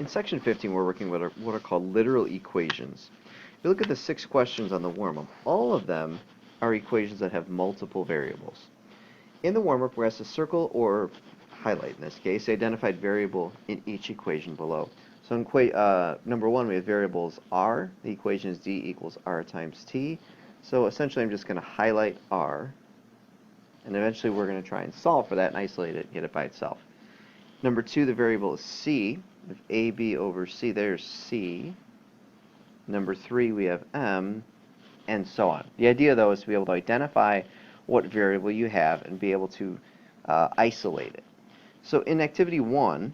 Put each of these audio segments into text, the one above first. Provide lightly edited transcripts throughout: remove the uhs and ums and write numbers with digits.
In section 15, we're working with what are called literal equations. If you look at the 6 questions on the warm-up, all of them are equations that have multiple variables. In the warm-up, we're asked to circle or highlight, in this case, the identified variable in each equation below. So in number 1, we have variables r. The equation is d equals r times t. So essentially, I'm just going to highlight r, and eventually we're going to try and solve for that and isolate it, get it by itself. Number 2, the variable is c. We have ab over c. There's c. Number 3, we have m, and so on. The idea, though, is to be able to identify what variable you have and be able to isolate it. So in activity 1,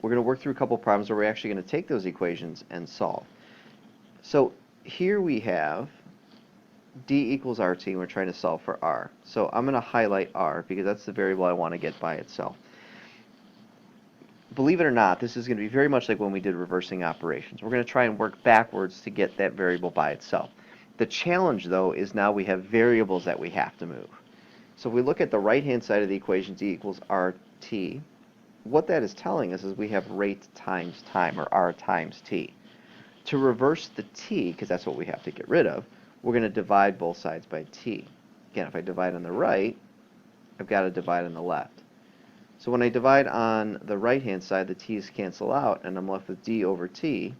we're going to work through a couple problems where we're actually going to take those equations and solve. So here we have d equals rt, and we're trying to solve for r. So I'm going to highlight r because that's the variable I want to get by itself. Believe it or not, this is going to be very much like when we did reversing operations. We're going to try and work backwards to get that variable by itself. The challenge, though, is now we have variables that we have to move. So if we look at the right-hand side of the equation, d equals rt, what that is telling us is we have rate times time, or r times t. To reverse the t, because that's what we have to get rid of, we're going to divide both sides by t. Again, if I divide on the right, I've got to divide on the left. So when I divide on the right-hand side, the t's cancel out, and I'm left with d over t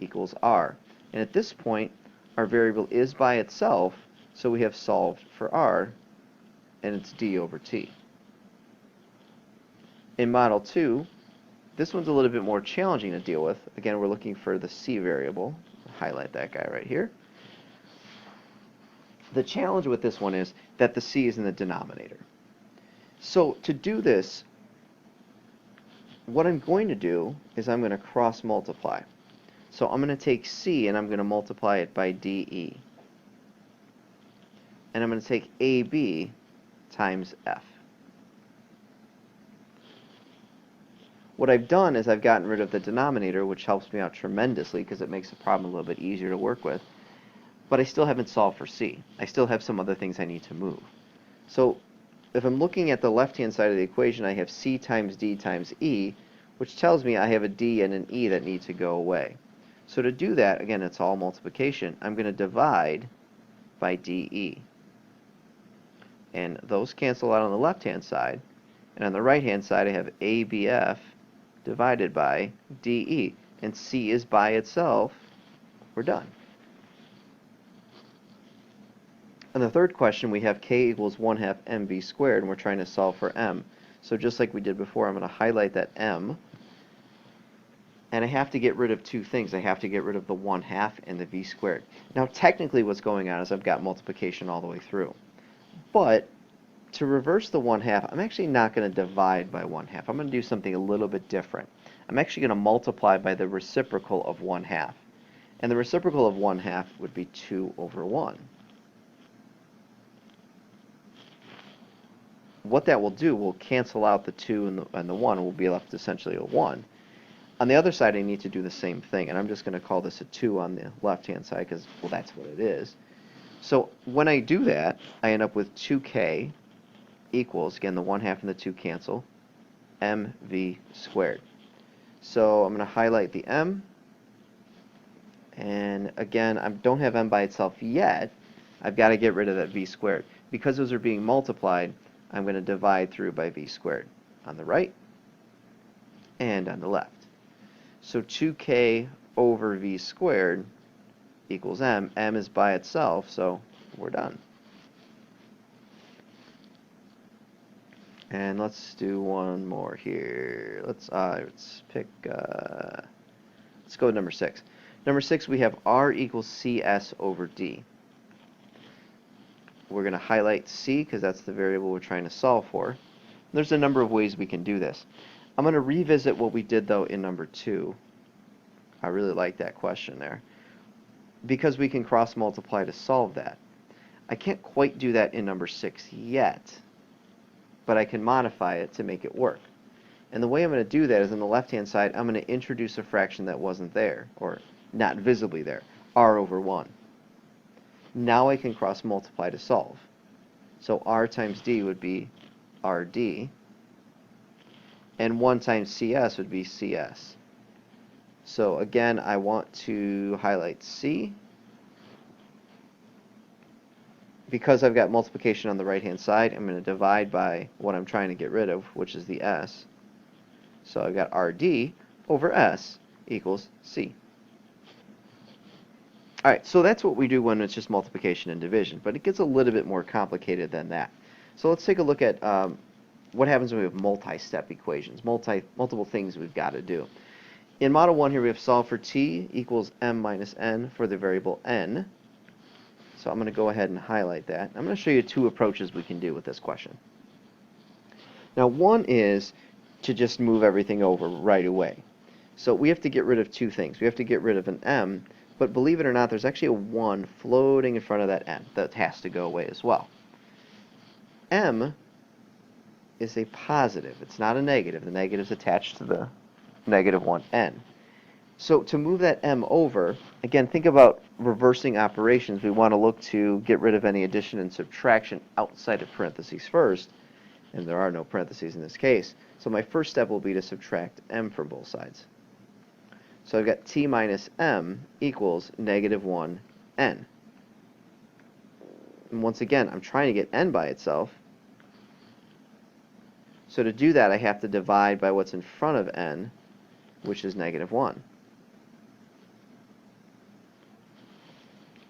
equals r. And at this point, our variable is by itself, so we have solved for r, and it's d over t. In Model 2, this one's a little bit more challenging to deal with. Again, we're looking for the c variable. I'll highlight that guy right here. The challenge with this one is that the c is in the denominator. So to do this, what I'm going to do is I'm going to cross multiply. So I'm going to take c and I'm going to multiply it by de. And I'm going to take ab times f. What I've done is I've gotten rid of the denominator, which helps me out tremendously because it makes the problem a little bit easier to work with. But I still haven't solved for c. I still have some other things I need to move. So if I'm looking at the left-hand side of the equation, I have c times d times e, which tells me I have a d and an e that need to go away. So to do that, again, it's all multiplication. I'm going to divide by de. And those cancel out on the left-hand side. And on the right-hand side, I have abf divided by de. And c is by itself. We're done. On the third question, we have k equals 1/2 mv squared, and we're trying to solve for m. So just like we did before, I'm going to highlight that m. And I have to get rid of two things. I have to get rid of the 1/2 and the v squared. Now, technically what's going on is I've got multiplication all the way through. But to reverse the 1/2, I'm actually not going to divide by 1/2. I'm going to do something a little bit different. I'm actually going to multiply by the reciprocal of 1/2. And the reciprocal of 1/2 would be 2 over 1. What that will do will cancel out the 2 and the 1, and we'll be left essentially a 1. On the other side, I need to do the same thing, and I'm just going to call this a 2 on the left-hand side because, well, that's what it is. So when I do that, I end up with 2k equals, again, the 1/2 and the 2 cancel, mv squared. So I'm going to highlight the m, and again, I don't have m by itself yet. I've got to get rid of that v squared. Because those are being multiplied, I'm going to divide through by v squared on the right and on the left. So 2k over v squared equals m. M is by itself, so we're done. And let's do one more here. Let's pick. Let's go with number 6. Number 6, we have r equals cs over d. We're going to highlight c because that's the variable we're trying to solve for. There's a number of ways we can do this. I'm going to revisit what we did, though, in number 2. I really like that question there, because we can cross multiply to solve that. I can't quite do that in number 6 yet, but I can modify it to make it work. And the way I'm going to do that is on the left-hand side, I'm going to introduce a fraction that wasn't there, or not visibly there, r over 1. Now I can cross multiply to solve. So r times d would be rd, and 1 times CS would be CS. So again, I want to highlight C. Because I've got multiplication on the right-hand side, I'm going to divide by what I'm trying to get rid of, which is the S. So I've got RD over S equals C. Alright, so that's what we do when it's just multiplication and division, but it gets a little bit more complicated than that. So let's take a look at what happens when we have multi-step equations, multiple things we've got to do. In Model 1 here we have solve for t equals m minus n for the variable n. So I'm going to go ahead and highlight that. I'm going to show you two approaches we can do with this question. Now one is to just move everything over right away. So we have to get rid of two things. We have to get rid of an m, but believe it or not, there's actually a 1 floating in front of that n. That has to go away as well. M is a positive. It's not a negative. The negative is attached to the negative 1n. So to move that m over, again, think about reversing operations. We want to look to get rid of any addition and subtraction outside of parentheses first, and there are no parentheses in this case. So my first step will be to subtract m from both sides. So I've got t minus m equals negative 1n. And once again, I'm trying to get n by itself. So to do that, I have to divide by what's in front of n, which is negative 1.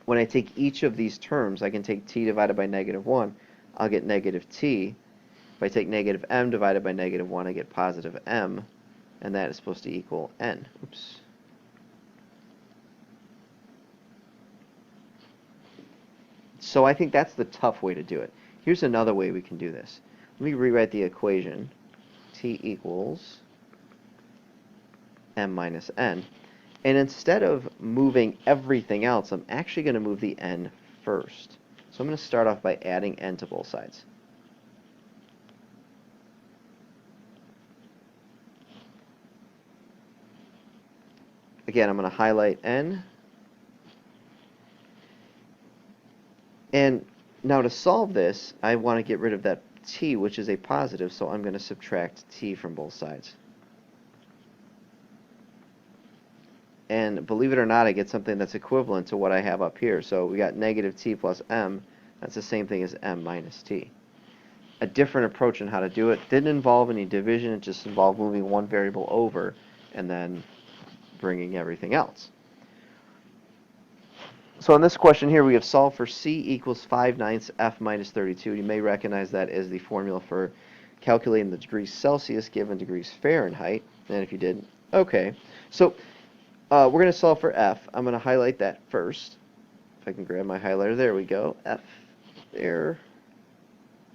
When I take each of these terms, I can take t divided by negative 1, I'll get negative t. If I take negative m divided by negative 1, I get positive m, and that is supposed to equal n. Oops. So I think that's the tough way to do it. Here's another way we can do this. Let me rewrite the equation. T equals m minus n. And instead of moving everything else, I'm actually going to move the n first. So I'm going to start off by adding n to both sides. Again, I'm going to highlight n. And now to solve this, I want to get rid of that t, which is a positive, so I'm going to subtract t from both sides. And believe it or not, I get something that's equivalent to what I have up here. So we got negative t plus m. That's the same thing as m minus t. A different approach on how to do it. Didn't involve any division. It just involved moving one variable over and then bringing everything else. So in this question here, we have solved for c equals 5/9 f minus 32. You may recognize that as the formula for calculating the degrees Celsius given degrees Fahrenheit. And if you didn't, okay. So we're going to solve for f. I'm going to highlight that first. If I can grab my highlighter, there we go. F there.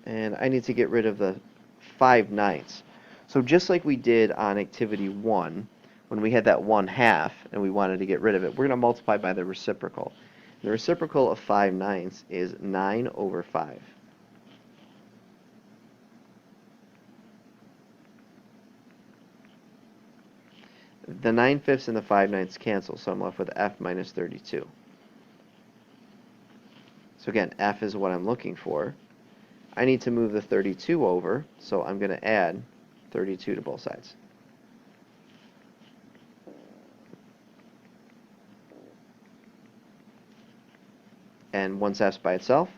And I need to get rid of the 5/9. So just like we did on activity 1, when we had that 1/2 and we wanted to get rid of it, we're going to multiply by the reciprocal. The reciprocal of 5/9 is 9 over 5. The 9/5 and the 5/9 cancel, so I'm left with f minus 32. So again, f is what I'm looking for. I need to move the 32 over, so I'm going to add 32 to both sides. And once f's by itself,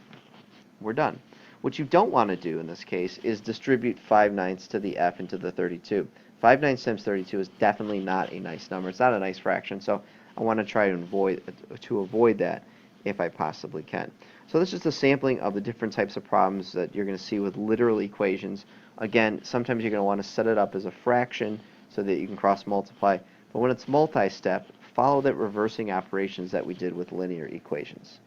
we're done. What you don't want to do in this case is distribute 5/9 to the f into the 32. 5/9 times 32 is definitely not a nice number. It's not a nice fraction, so I want to try to avoid that if I possibly can. So this is just a sampling of the different types of problems that you're going to see with literal equations. Again, sometimes you're going to want to set it up as a fraction so that you can cross multiply. But when it's multi-step, follow that reversing operations that we did with linear equations.